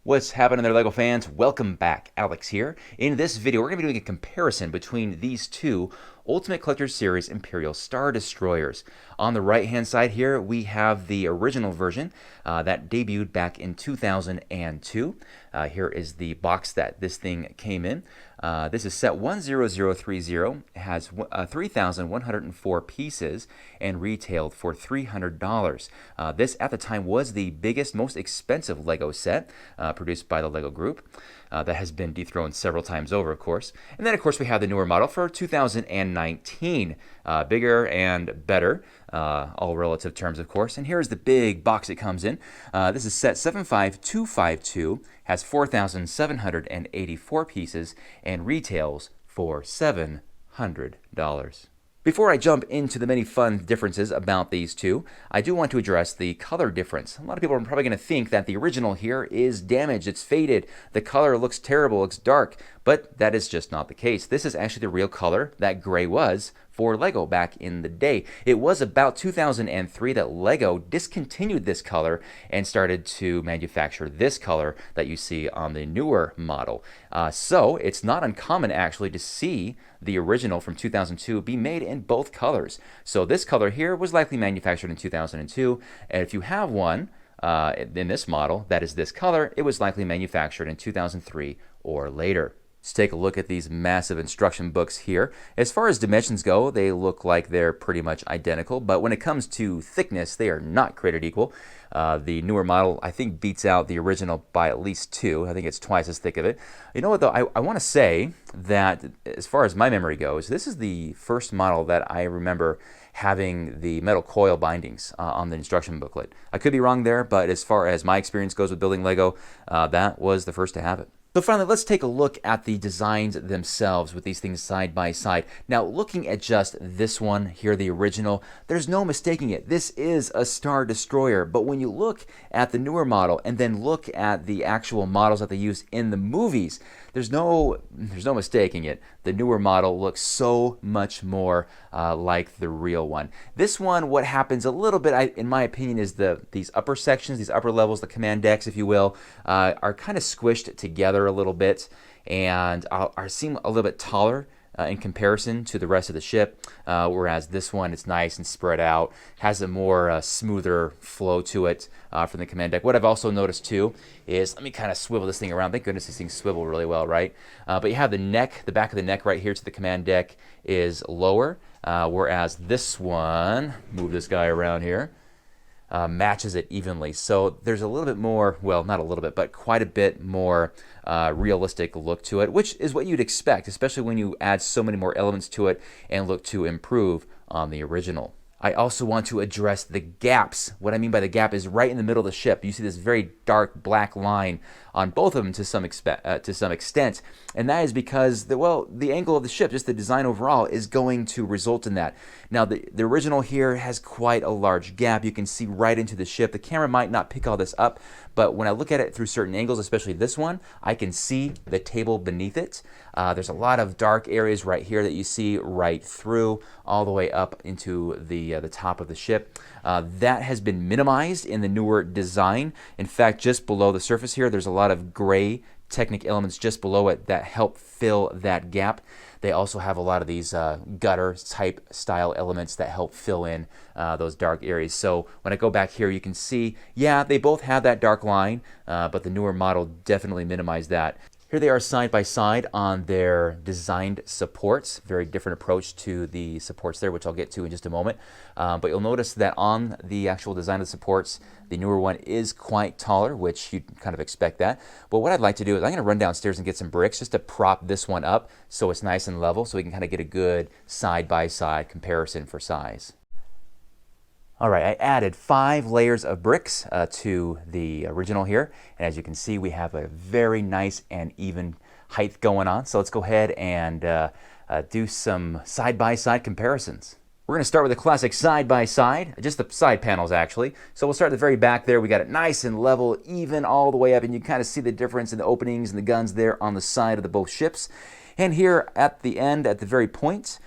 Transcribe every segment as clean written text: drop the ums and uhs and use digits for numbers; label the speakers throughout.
Speaker 1: What's happening there, LEGO fans? Welcome back. Alex here. In this video, we're going to be doing a comparison between these two Ultimate Collector's Series Imperial Star Destroyers. On the right-hand side here, we have the original version that debuted back in 2002. Here is the box that this thing came in. This is set 10030. It has 3,104 pieces and retailed for $300. This, at the time, was the biggest, most expensive LEGO set produced by the LEGO Group. That has been dethroned several times over, of course. And then, of course, we have the newer model for 2019. Bigger and better, all relative terms, of course. And here's the big box it comes in. This is set 75252, has 4,784 pieces, and retails for $700. Before I jump into the many fun differences about these two, I do want to address the color difference. A lot of people are probably going to think that the original here is damaged, it's faded, the color looks terrible, looks dark, but that is just not the case. This is actually the real color that gray was for LEGO back in the day. It was about 2003 that LEGO discontinued this color and started to manufacture this color that you see on the newer model. So it's not uncommon actually to see the original from 2002 be made in both colors. So this color here was likely manufactured in 2002, and if you have one in this model that is this color, it was likely manufactured in 2003 or later. Let's take a look at these massive instruction books here. As far as dimensions go, they look like they're pretty much identical, but when it comes to thickness, they are not created equal. The newer model, I think, beats out the original by at least 2. I think it's twice as thick of it. You know what, though? I want to say that as far as my memory goes, this is the first model that I remember having the metal coil bindings on the instruction booklet. I could be wrong there, but as far as my experience goes with building LEGO, that was the first to have it. So finally, let's take a look at the designs themselves with these things side by side. Now, looking at just this one here, the original, there's no mistaking it. This is a Star Destroyer. But when you look at the newer model and then look at the actual models that they use in the movies, there's no mistaking it. The newer model looks so much more like the real one. This one, what happens a little bit, in my opinion, is these upper sections, these upper levels, the command decks, if you will, are kind of squished together a little bit and seem a little bit taller in comparison to the rest of the ship, whereas this one is nice and spread out, has a more smoother flow to it from the command deck. What I've also noticed too is, let me kind of swivel this thing around. Thank goodness these things swivel really well, right? But you have the neck, the back of the neck right here to the command deck is lower, whereas this one, move this guy around here, matches it evenly. So there's a little bit more, well, not a little bit, but quite a bit more realistic look to it, which is what you'd expect, especially when you add so many more elements to it and look to improve on the original. I also want to address the gaps. What I mean by the gap is right in the middle of the ship. You see this very dark black line on both of them to some extent, and that is because the angle of the ship, just the design overall, is going to result in that. Now the original here has quite a large gap. You can see right into the ship. The camera might not pick all this up, but when I look at it through certain angles, especially this one, I can see the table beneath it. There's a lot of dark areas right here that you see right through all the way up into the top of the ship. That has been minimized in the newer design. In fact, just below the surface here, there's a lot of gray Technic elements just below it that help fill that gap. They also have a lot of these gutter type style elements that help fill in those dark areas. So when I go back here, you can see, yeah, they both have that dark line, but the newer model definitely minimized that. Here they are side by side on their designed supports. Very different approach to the supports there, which I'll get to in just a moment. But you'll notice that on the actual design of the supports, the newer one is quite taller, which you'd kind of expect that. But what I'd like to do is I'm going to run downstairs and get some bricks just to prop this one up so it's nice and level, so we can kind of get a good side by side comparison for size. All right, I added 5 layers of bricks to the original here. And as you can see, we have a very nice and even height going on. So let's go ahead and do some side-by-side comparisons. We're going to start with the classic side-by-side, just the side panels actually. So we'll start at the very back there. We got it nice and level, even all the way up. And you kind of see the difference in the openings and the guns there on the side of both ships. And here at the end, at the very point,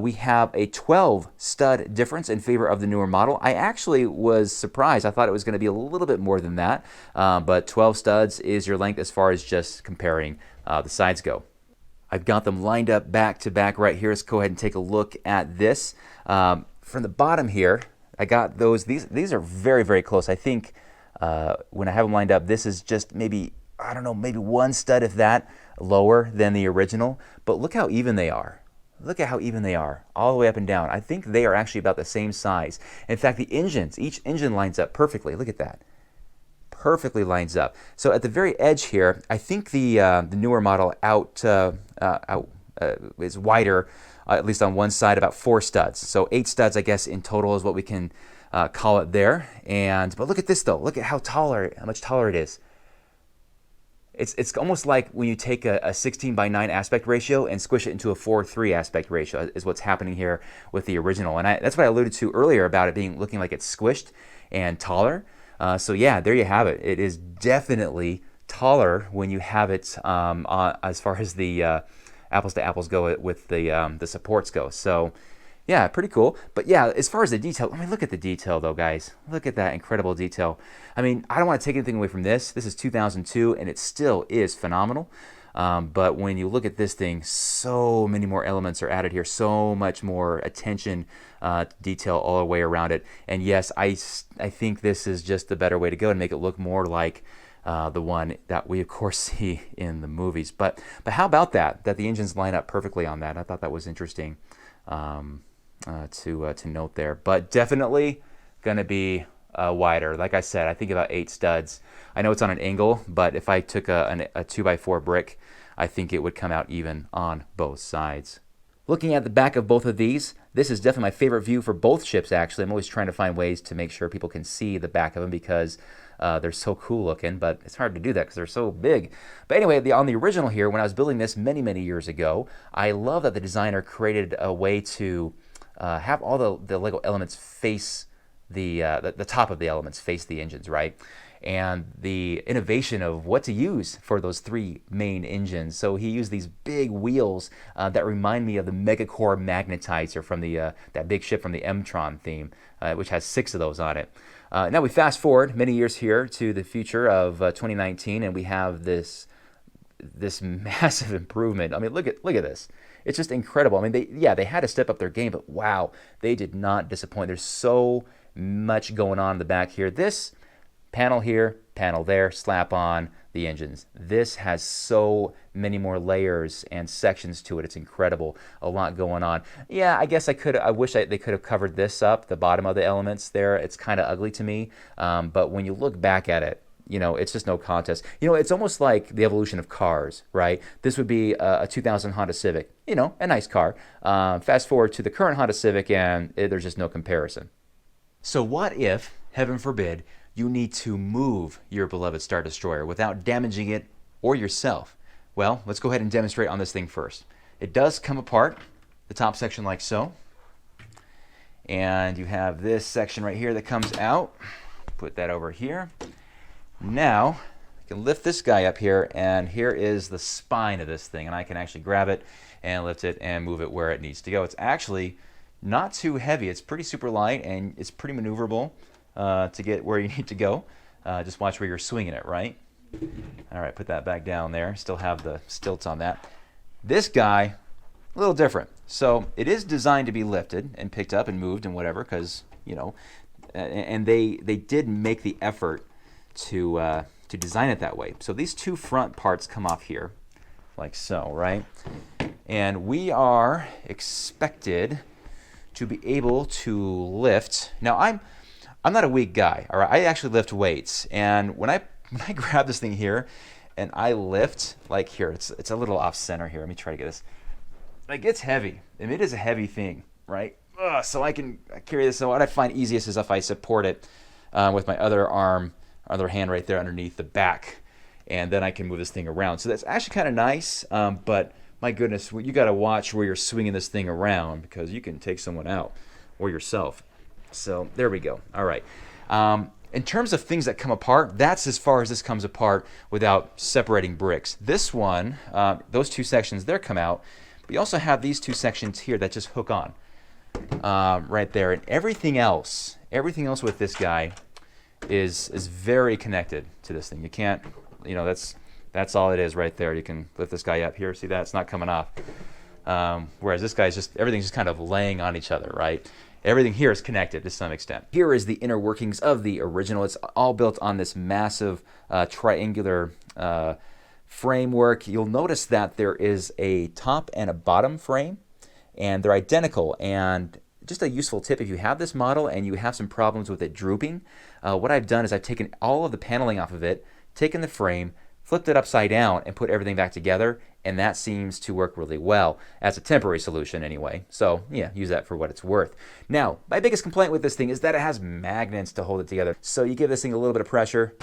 Speaker 1: we have a 12 stud difference in favor of the newer model. I actually was surprised. I thought it was going to be a little bit more than that, but 12 studs is your length as far as just comparing the sides go. I've got them lined up back to back right here. Let's go ahead and take a look at this. From the bottom here, I got those. These are very, very close. I think when I have them lined up, this is just maybe, I don't know, maybe one stud, if that, lower than the original. But look how even they are. Look at how even they are, all the way up and down. I think they are actually about the same size. In fact, the engines, each engine lines up perfectly. Look at that. Perfectly lines up. So at the very edge here, I think the newer model is wider, at least on one side, about 4 studs. So 8 studs, I guess, in total is what we can call it there. But look at this though. Look at how much taller it is. It's almost like when you take a 16:9 aspect ratio and squish it into a 4:3 aspect ratio is what's happening here with the original. And that's what I alluded to earlier about it looking like it's squished and taller. So yeah, there you have it. It is definitely taller when you have it as far as the apples to apples go with the supports go. So yeah, pretty cool. But yeah, as far as the detail, I mean, look at the detail though, guys. Look at that incredible detail. I mean, I don't want to take anything away from this. This is 2002 and it still is phenomenal. But when you look at this thing, so many more elements are added here, so much more attention detail all the way around it. And yes, I think this is just the better way to go and make it look more like the one that we of course see in the movies. But how about that the engines line up perfectly on that? I thought that was interesting to note there. But definitely going to be wider. Like I said, I think about 8 studs. I know it's on an angle, but if I took a 2x4 brick, I think it would come out even on both sides. Looking at the back of both of these, this is definitely my favorite view for both ships, actually. I'm always trying to find ways to make sure people can see the back of them because they're so cool looking, but it's hard to do that because they're so big. But anyway, on the original here, when I was building this many, many years ago, I love that the designer created a way to have all the Lego elements face the top of the elements face the engines, right? And the innovation of what to use for those 3 main engines. So he used these big wheels that remind me of the Megacore Magnetizer from that big ship from the M-Tron theme, which has 6 of those on it. Now we fast forward many years here to the future of 2019, and we have this massive improvement. I mean, look at this. It's just incredible. I mean, they had to step up their game, but wow, they did not disappoint. There's so much going on in the back here. This panel here, panel there, slap on the engines. This has so many more layers and sections to it. It's incredible. A lot going on. Yeah, I guess I wish they could have covered this up, the bottom of the elements there. It's kind of ugly to me, but when you look back at it, you know, it's just no contest. You know, it's almost like the evolution of cars, right? This would be a 2000 Honda Civic, you know, a nice car. Fast forward to the current Honda Civic and there's just no comparison. So what if, heaven forbid, you need to move your beloved Star Destroyer without damaging it or yourself? Well, let's go ahead and demonstrate on this thing first. It does come apart, the top section like so. And you have this section right here that comes out. Put that over here. Now, I can lift this guy up here, and here is the spine of this thing. And I can actually grab it and lift it and move it where it needs to go. It's actually not too heavy. It's pretty super light, and it's pretty maneuverable to get where you need to go. Just watch where you're swinging it, right? All right, put that back down there. Still have the stilts on that. This guy, a little different. So it is designed to be lifted and picked up and moved and whatever, because, you know, and they did make the effort to design it that way. So these 2 front parts come off here, like so, right? And we are expected to be able to lift. Now I'm not a weak guy, all right? I actually lift weights, and when I grab this thing here and I lift, like here, it's a little off center here. Let me try to get this. Like, it's heavy. I mean, it is a heavy thing, right? So I can carry this. So what I find easiest is if I support it with my other arm, other hand right there underneath the back, and then I can move this thing around. So that's actually kind of nice, but my goodness, you got to watch where you're swinging this thing around because you can take someone out or yourself. So there we go. All right. In terms of things that come apart, that's as far as this comes apart without separating bricks. This one, those 2 sections there come out, But you also have these two sections here that just hook on right there. And everything else with this guy is very connected to this thing. You can't, that's all it is right there. You can lift this guy up here. See that? It's not coming off. Whereas this guy's everything's just kind of laying on each other, right? Everything here is connected to some extent. Here is the inner workings of the original. It's all built on this massive triangular framework. You'll notice that there is a top and a bottom frame, and they're identical. And just a useful tip, if you have this model and you have some problems with it drooping, what I've done is I've taken all of the paneling off of it, taken the frame, flipped it upside down, and put everything back together, and that seems to work really well as a temporary solution anyway. So yeah, use that for what it's worth. Now, my biggest complaint with this thing is that it has magnets to hold it together. So you give this thing a little bit of pressure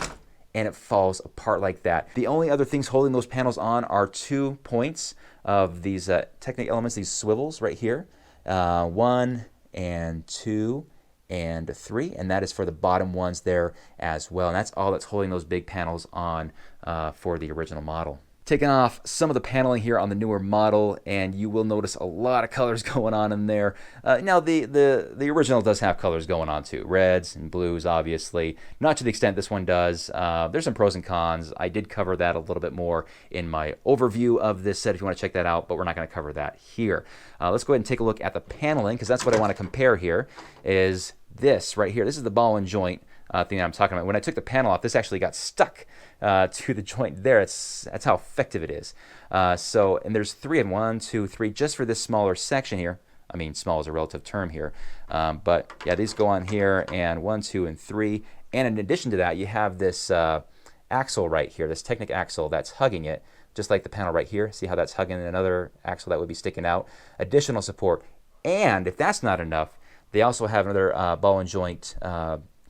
Speaker 1: and it falls apart like that. The only other things holding those panels on are 2 points of these Technic elements, these swivels right here. 1 and 2 and 3, and that is for the bottom ones there as well. And that's all that's holding those big panels on for the original model. Taking off some of the paneling here on the newer model, and you will notice a lot of colors going on in there. Now the original does have colors going on too, reds and blues obviously, not to the extent this one does. There's some pros and cons. I did cover that a little bit more in my overview of this set if you want to check that out, but we're not going to cover that here. Let's go ahead and take a look at the paneling, because that's what I want to compare here, is this right here. This is the ball and joint thing that I'm talking about. When I took the panel off, this actually got stuck to the joint there. That's how effective it is. And there's 3 of them, 1, 2, 3, just for this smaller section here. I mean, small is a relative term here. But yeah, these go on here, and 1, 2, and 3. And in addition to that, you have this axle right here, this Technic axle that's hugging it, just like the panel right here. See how that's hugging another axle that would be sticking out? Additional support. And if that's not enough, they also have another ball and joint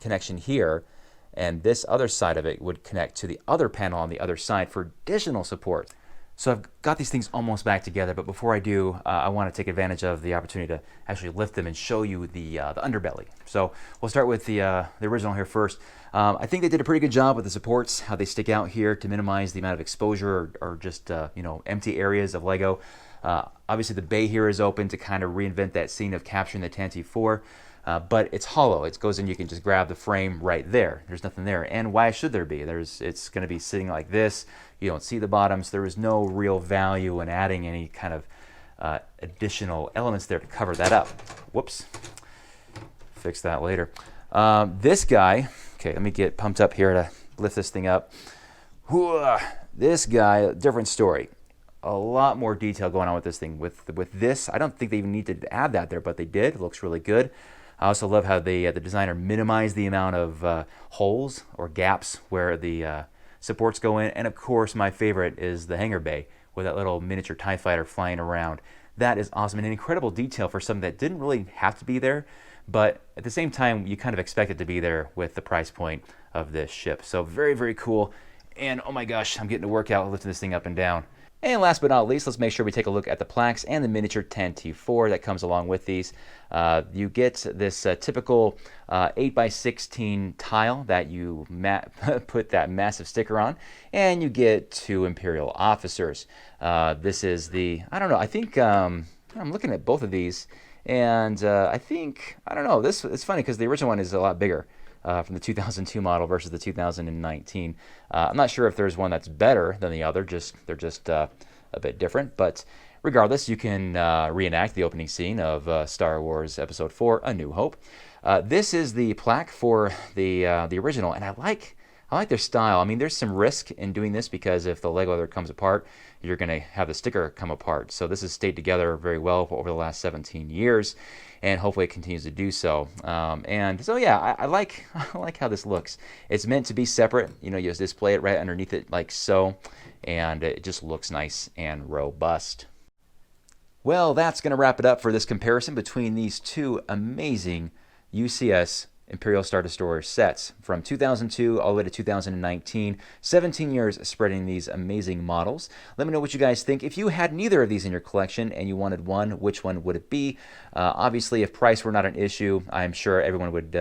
Speaker 1: connection here, and this other side of it would connect to the other panel on the other side for additional support. So I've got these things almost back together, but before I do, I want to take advantage of the opportunity to actually lift them and show you the underbelly. So we'll start with the original here first. I think they did a pretty good job with the supports, how they stick out here to minimize the amount of exposure or just empty areas of Lego. Obviously the bay here is open to kind of reinvent that scene of capturing the Tanty 4. But it's hollow. It goes in, you can just grab the frame right there. There's nothing there. And why should there be? It's going to be sitting like this. You don't see the bottoms. There is no real value in adding any kind of additional elements there to cover that up. Whoops. Fix that later. This guy, okay, let me get pumped up here to lift this thing up. This guy, different story. A lot more detail going on with this thing. With this, I don't think they even need to add that there, but they did. It looks really good. I also love how the designer minimized the amount of holes or gaps where the supports go in. And of course, my favorite is the hangar bay with that little miniature TIE fighter flying around. That is awesome and an incredible detail for something that didn't really have to be there, but at the same time, you kind of expect it to be there with the price point of this ship. So very, very cool. And oh my gosh, I'm getting a workout lifting this thing up and down. And last but not least, let's make sure we take a look at the Plaques and the miniature Tanty 4 that comes along with these. You get this typical 8x16 tile that you put that massive sticker on, and you get 2 Imperial officers. This is I don't know, I think, I'm looking at both of these, and I don't know, it's funny because the original one is a lot bigger. From the 2002 model versus the 2019. I'm not sure if there's one that's better than the other, they're just a bit different, but regardless, you can reenact the opening scene of Star Wars Episode 4, A New Hope. This is the plaque for the original, and I like their style. I mean, there's some risk in doing this because if the Lego leather comes apart, you're going to have the sticker come apart. So this has stayed together very well over the last 17 years, and hopefully it continues to do so. And so yeah, I like how this looks. It's meant to be separate. You just display it right underneath it like so, and it just looks nice and robust. Well, that's going to wrap it up for this comparison between these two amazing UCS Imperial Star Destroyer sets from 2002 all the way to 2019. 17 years spreading these amazing models. Let me know what you guys think. If you had neither of these in your collection and you wanted one, which one would it be? Obviously, if price were not an issue, I'm sure everyone would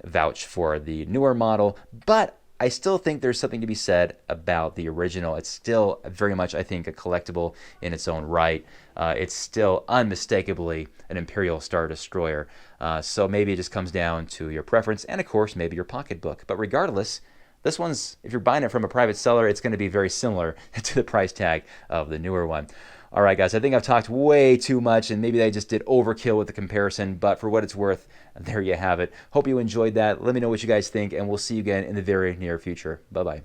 Speaker 1: vouch for the newer model. But I still think there's something to be said about the original. It's still very much, I think, a collectible in its own right. It's still unmistakably an Imperial Star Destroyer. So maybe it just comes down to your preference and, of course, maybe your pocketbook. But regardless, this one's, if you're buying it from a private seller, it's going to be very similar to the price tag of the newer one. All right, guys, I think I've talked way too much, and maybe I just did overkill with the comparison, but for what it's worth, there you have it. Hope you enjoyed that. Let me know what you guys think, and we'll see you again in the very near future. Bye-bye.